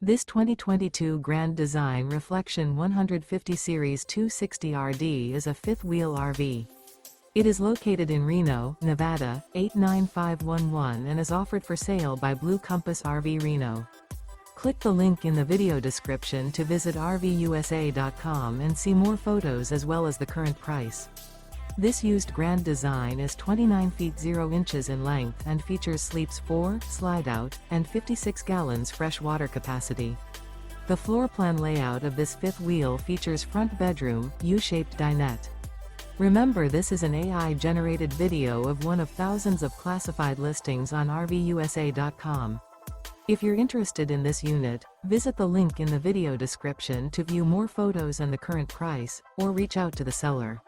This 2022 Grand Design Reflection 150 Series 260RD is a fifth-wheel RV. It is located in Reno, Nevada, 89511 and is offered for sale by Blue Compass RV Reno. Click the link in the video description to visit RVUSA.com and see more photos as well as the current price. This used Grand Design is 29 feet 0 inches in length and features sleeps 4, slide-out, and 56 gallons fresh water capacity. The floor plan layout of this fifth wheel features front bedroom, U-shaped dinette. Remember, this is an AI-generated video of one of thousands of classified listings on RVUSA.com. If you're interested in this unit, visit the link in the video description to view more photos and the current price, or reach out to the seller.